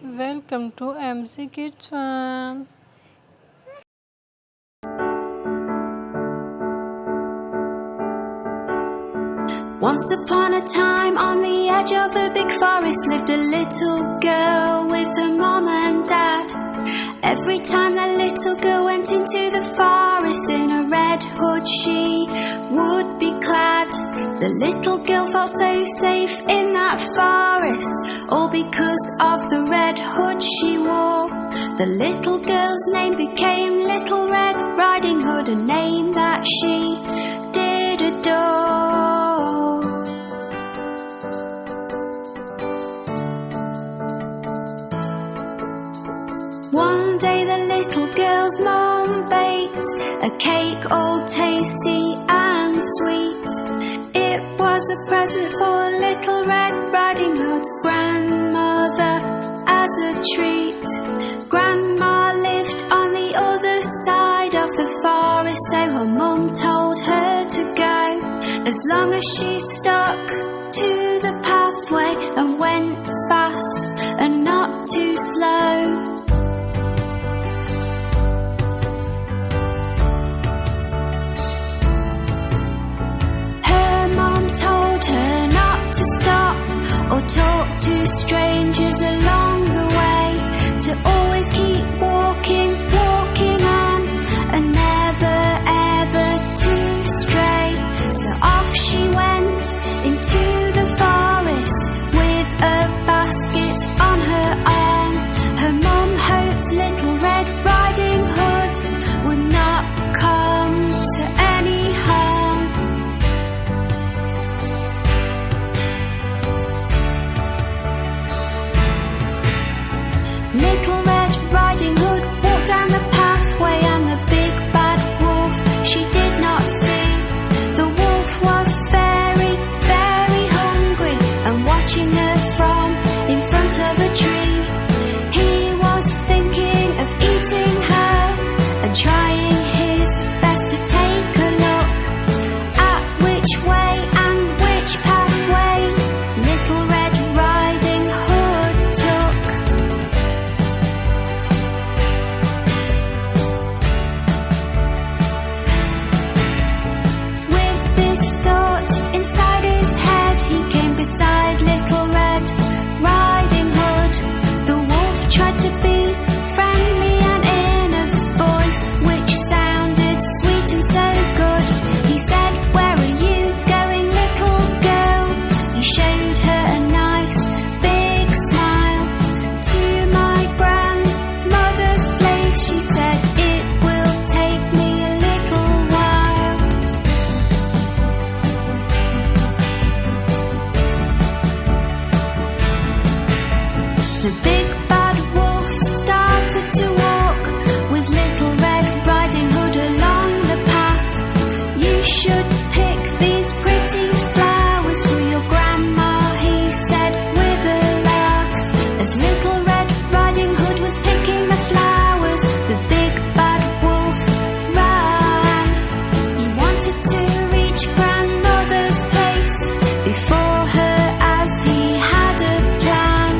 Welcome to MC Kids One. Once upon a time, on the edge of a big forest, lived a little girl with her mom and dad. Every time the little girl went into the forest, in a red hood she would be clad. The little girl felt so safe in that forest, all because of the red hood she wore. The little girl's name became Little Red Riding Hood, a name that she did adore. One day the little girl's mom baked a cake all tasty and sweet. It was a present for Little Red Riding Hood's grandmother as a treat. Grandma lived on the other side of the forest, so her mum told her to go, as long as she stuck to the pathway and went fast and not too slow. Told her not to stop or talk to strangers along the way, to always keep walking, walking on, and never ever to stray. So off she went into the forest with a basket on her arm. Her mum hoped Little Red Riding Hood would not come to any harm. Little Red Riding Hood walked down the pathway, and the big bad wolf she did not see. The wolf was very, very hungry and watching her from in front of a tree. He was thinking of eating her and trying his best to take a look at which way and which pathway Little Red Riding Hood took. This thought inside his head, he came beside Little Red Riding Hood. The wolf tried to be friendly and in a voice which sounded sweet and so good. He said, "Where are you going, little girl?" He showed her a nice big smile. "To my grandmother's place," she said, "it will take me a little while." The big bad wolf started to walk with Little Red Riding Hood along the path. "You should pick these pretty flowers for your grandma," he said with a laugh. As Little Red Riding Hood was picking the flowers, the big bad wolf ran. He wanted to reach grandmother's place before her, as he had a plan.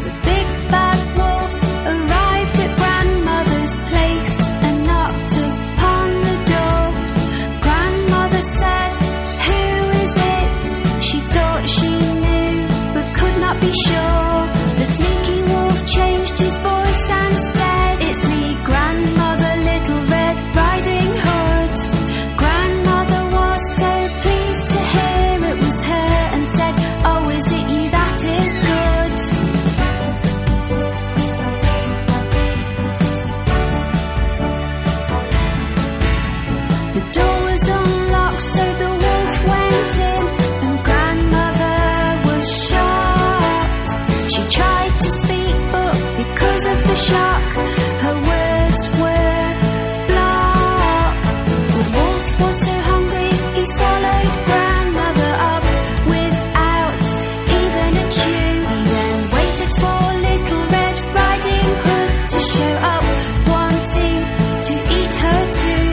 The big bad wolf arrived at grandmother's place and knocked upon the door. Grandmother said, "Who is it?" She thought she knew but could not be sure. The sneaky wolf changed his voice and said, "It's me, Grandmother, Little Red Riding Hood." Grandmother was so pleased to hear it was her and said, "Oh, is it you? That is good." The door was unlocked, so the wolf went in, and grandmother was shocked. She tried to speak, but because of the shock, her words were blocked. The wolf was so hungry, he swallowed grandmother up without even a chew. He then waited for Little Red Riding Hood to show up, wanting to eat her too.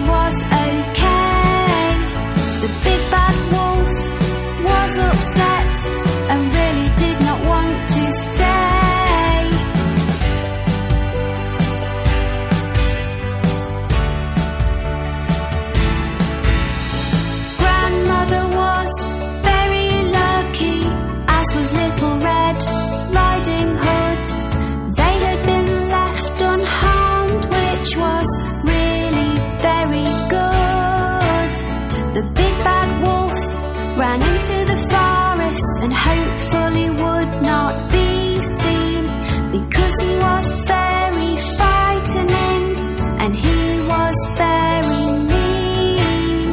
was okay. The big bad wolf was upset and really did not want to stay. Grandmother was very lucky, as was Little Red Riding Hood. They had been left unharmed, which was really very good. The big bad wolf ran into the forest and hopefully would not be seen, because he was very frightening and he was very mean.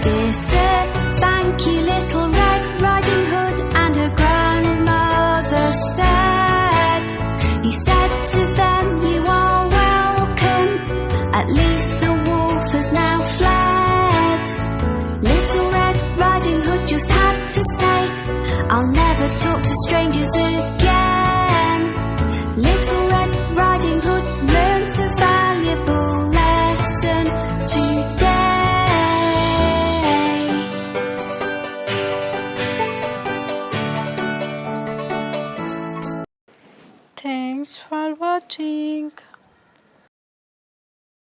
Dear sir, thank you, Little Red Riding Hood, and her grandmother said. He said to them, you are welcome, at least the wolf has now fled. Little Red Riding Hood just had to say, I'll never talk to strangers again. Little Red Riding Hood learnt a valuable lesson today. Thanks for watching.